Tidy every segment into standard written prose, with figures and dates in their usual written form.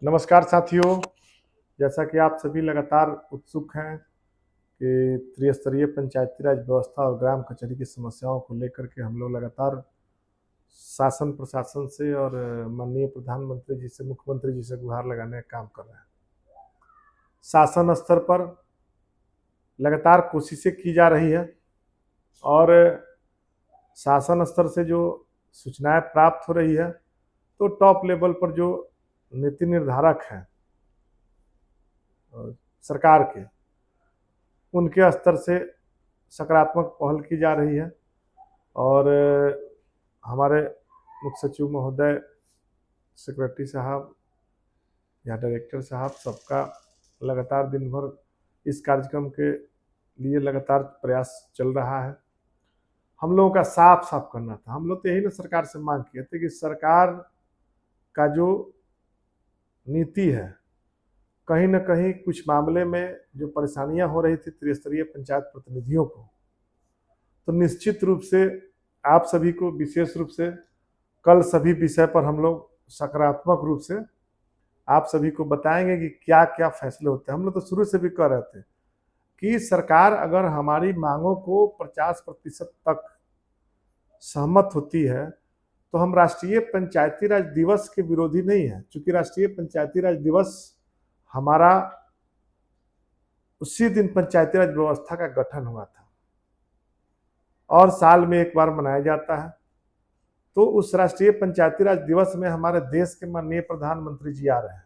नमस्कार साथियों। जैसा कि आप सभी लगातार उत्सुक हैं कि त्रिस्तरीय पंचायती राज व्यवस्था और ग्राम कचहरी की समस्याओं को लेकर के हम लोग लगातार शासन प्रशासन से और माननीय प्रधानमंत्री जी से, मुख्यमंत्री जी से गुहार लगाने का काम कर रहे हैं। शासन स्तर पर लगातार कोशिशें की जा रही है और शासन स्तर से जो सूचनाएं प्राप्त हो रही है तो टॉप लेवल पर जो नीति निर्धारक हैं सरकार के, उनके स्तर से सकारात्मक पहल की जा रही है और हमारे मुख्य सचिव महोदय, सेक्रेटरी साहब या डायरेक्टर साहब, सबका लगातार दिन भर इस कार्यक्रम के लिए लगातार प्रयास चल रहा है। हम लोगों का साफ साफ करना था, हम लोग तो यही ना सरकार से मांग किए थे कि सरकार का जो नीति है, कहीं ना कहीं कुछ मामले में जो परेशानियां हो रही थी त्रिस्तरीय पंचायत प्रतिनिधियों को, तो निश्चित रूप से आप सभी को विशेष रूप से कल सभी विषय पर हम लोग सकारात्मक रूप से आप सभी को बताएंगे कि क्या क्या फैसले होते हैं। हम लोग तो शुरू से भी कह रहे थे कि सरकार अगर हमारी मांगों को 50% तक सहमत होती है तो हम राष्ट्रीय पंचायती राज दिवस के विरोधी नहीं है, क्योंकि राष्ट्रीय पंचायती राज दिवस हमारा उसी दिन पंचायती राज व्यवस्था का गठन हुआ था और साल में एक बार मनाया जाता है। तो उस राष्ट्रीय पंचायती राज दिवस में हमारे देश के माननीय प्रधानमंत्री जी आ रहे हैं,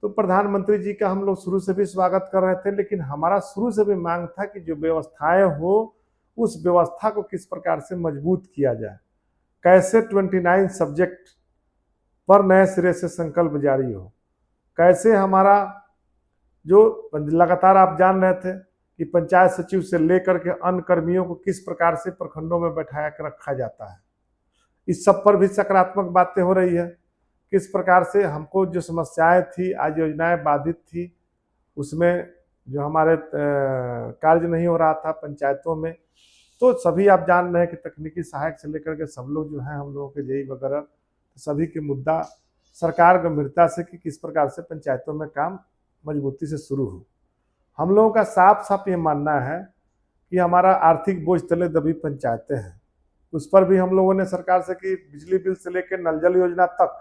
तो प्रधानमंत्री जी का हम लोग शुरू से भी स्वागत कर रहे थे, लेकिन हमारा शुरू से भी मांग था कि जो व्यवस्थाएं हो उस व्यवस्था को किस प्रकार से मजबूत किया जाए, कैसे 29 सब्जेक्ट पर नए सिरे से संकल्प जारी हो, कैसे हमारा जो लगातार आप जान रहे थे कि पंचायत सचिव से लेकर के अन्य कर्मियों को किस प्रकार से प्रखंडों में बैठाया कर रखा जाता है, इस सब पर भी सकारात्मक बातें हो रही है। किस प्रकार से हमको जो समस्याएं थी, आज योजनाएं बाधित थी, उसमें जो हमारे कार्य नहीं हो रहा था पंचायतों में, तो सभी आप जान रहे हैं कि तकनीकी सहायक से लेकर के सब लोग जो हैं, हम लोगों के जेई वगैरह, सभी के मुद्दा सरकार गंभीरता से कि किस प्रकार से पंचायतों में काम मजबूती से शुरू हो। हम लोगों का साफ साफ ये मानना है कि हमारा आर्थिक बोझ तले दबी पंचायतें हैं, उस पर भी हम लोगों ने सरकार से कि बिजली बिल से लेकर नल जल योजना तक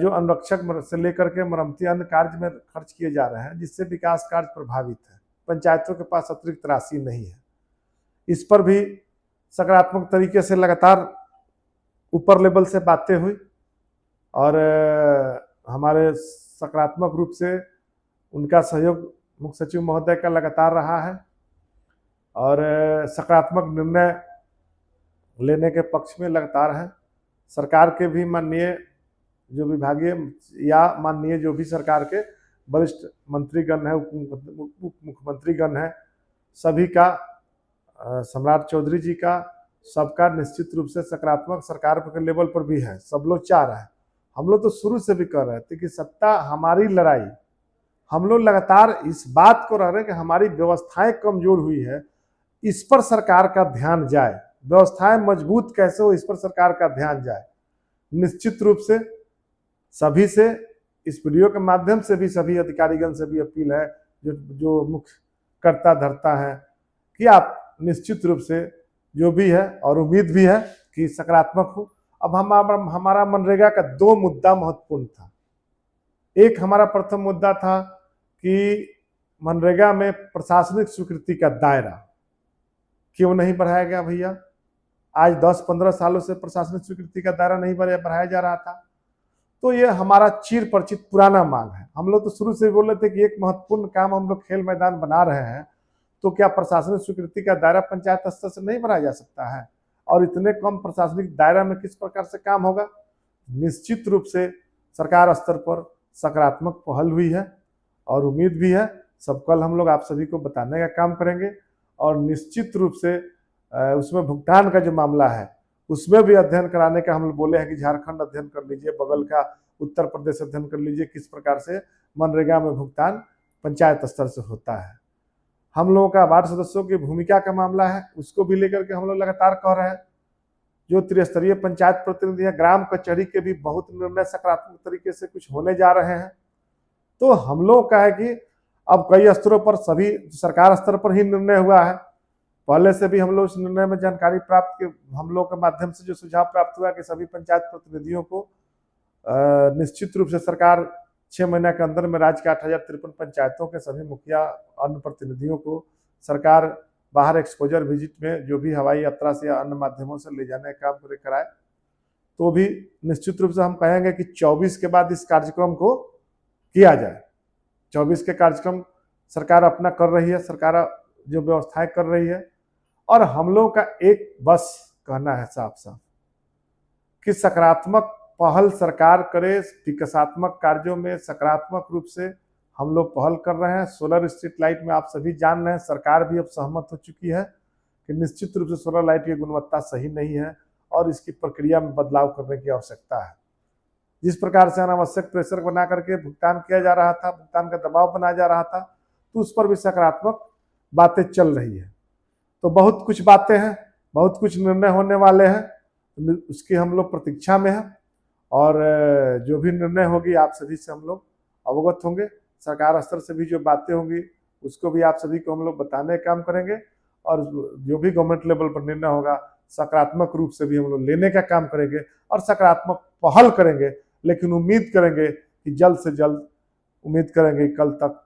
जो अनुरक्षक से लेकर के मरम्मती अन्य कार्य में खर्च किए जा रहे हैं, जिससे विकास कार्य प्रभावित है, पंचायतों के पास अतिरिक्त राशि नहीं है, इस पर भी सकारात्मक तरीके से लगातार ऊपर लेवल से बातें हुई और हमारे सकारात्मक रूप से उनका सहयोग मुख्य सचिव महोदय का लगातार रहा है और सकारात्मक निर्णय लेने के पक्ष में लगातार है। सरकार के भी माननीय जो विभागीय या माननीय जो भी सरकार के वरिष्ठ मंत्रीगण है, उप मुख्यमंत्रीगण है, सभी का, सम्राट चौधरी जी का, सबका निश्चित रूप से सकारात्मक सरकार के लेवल पर भी है। सब लोग चाह रहे हैं, हम लोग तो शुरू से भी कर रहे थे कि सत्ता हमारी लड़ाई, हम लोग लगातार इस बात को रह रहे हैं कि हमारी व्यवस्थाएं कमजोर हुई है, इस पर सरकार का ध्यान जाए, व्यवस्थाएं मजबूत कैसे हो इस पर सरकार का ध्यान जाए। निश्चित रूप से सभी से इस वीडियो के माध्यम से भी सभी अधिकारीगण से भी अपील है, जो मुख्य कर्ता धर्ता है, कि आप निश्चित रूप से जो भी है, और उम्मीद भी है कि सकारात्मक हो। अब हमारा मनरेगा का 2 मुद्दा महत्वपूर्ण था। एक हमारा प्रथम मुद्दा था कि मनरेगा में प्रशासनिक स्वीकृति का दायरा क्यों नहीं बढ़ाया गया भैया। आज 10-15 सालों से प्रशासनिक स्वीकृति का दायरा नहीं बढ़ाया जा रहा था, तो ये हमारा चिर परिचित पुराना मांग है। हम लोग तो शुरू से बोल रहे थे कि एक महत्वपूर्ण काम हम लोग खेल मैदान बना रहे हैं, तो क्या प्रशासनिक स्वीकृति का दायरा पंचायत स्तर से नहीं बनाया जा सकता है, और इतने कम प्रशासनिक दायरा में किस प्रकार से काम होगा। निश्चित रूप से सरकार स्तर पर सकारात्मक पहल हुई है और उम्मीद भी है, सब कल हम लोग आप सभी को बताने का काम करेंगे। और निश्चित रूप से उसमें भुगतान का जो मामला है उसमें भी अध्ययन कराने का हम लोग बोले हैं कि झारखंड अध्ययन कर लीजिए, बगल का उत्तर प्रदेश अध्ययन कर लीजिए, किस प्रकार से मनरेगा में भुगतान पंचायत स्तर से होता है। हम लोगों का वार्ड सदस्यों की भूमिका का मामला है, उसको भी लेकर के हम लोग लगातार कह रहे हैं जो त्रिस्तरीय पंचायत प्रतिनिधि हैं, ग्राम कचहरी के भी बहुत निर्णय सकारात्मक तरीके से कुछ होने जा रहे हैं। तो हम लोग का है कि अब कई स्तरों पर, सभी सरकार स्तर पर ही निर्णय हुआ है। पहले से भी हम लोग इस निर्णय में जानकारी प्राप्त के, हम लोग के माध्यम से जो सुझाव प्राप्त हुआ कि सभी पंचायत प्रतिनिधियों को निश्चित रूप से सरकार 6 महीने के अंदर में राज्य के 8053 पंचायतों के सभी मुखिया, अन्य प्रतिनिधियों को सरकार बाहर एक्सपोजर विजिट में जो भी हवाई यात्रा से या अन्य माध्यमों से ले जाने का काम कराए। तो भी निश्चित रूप से हम कहेंगे कि 24 के बाद इस कार्यक्रम को किया जाए। 24 के कार्यक्रम सरकार अपना कर रही है, सरकार जो व्यवस्थाएं कर रही है। और हम लोग का एक बस कहना है साफ साफ कि सकारात्मक पहल सरकार करे, विकासात्मक कार्यों में सकारात्मक रूप से हम लोग पहल कर रहे हैं। सोलर स्ट्रीट लाइट में आप सभी जान रहे हैं, सरकार भी अब सहमत हो चुकी है कि निश्चित रूप से सोलर लाइट की गुणवत्ता सही नहीं है और इसकी प्रक्रिया में बदलाव करने की आवश्यकता है। जिस प्रकार से अनावश्यक प्रेशर बना करके भुगतान किया जा रहा था, भुगतान का दबाव बनाया जा रहा था, तो उस पर भी सकारात्मक बातें चल रही है। तो बहुत कुछ बातें हैं, बहुत कुछ निर्णय होने वाले हैं, उसकी हम लोग प्रतीक्षा में हैं। और जो भी निर्णय होगी आप सभी से हम लोग अवगत होंगे। सरकार स्तर से भी जो बातें होंगी उसको भी आप सभी को हम लोग बताने का काम करेंगे। और जो भी गवर्नमेंट लेवल पर निर्णय होगा सकारात्मक रूप से भी हम लोग लेने का काम करेंगे और सकारात्मक पहल करेंगे। लेकिन उम्मीद करेंगे कि जल्द से जल्द, उम्मीद करेंगे कल तक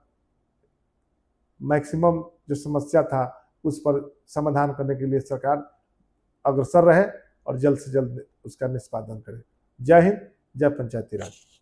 मैक्सिमम जो समस्या था उस पर समाधान करने के लिए सरकार अग्रसर रहे और जल्द से जल्द उसका निष्पादन करे। जय हिंद, जय पंचायती राज।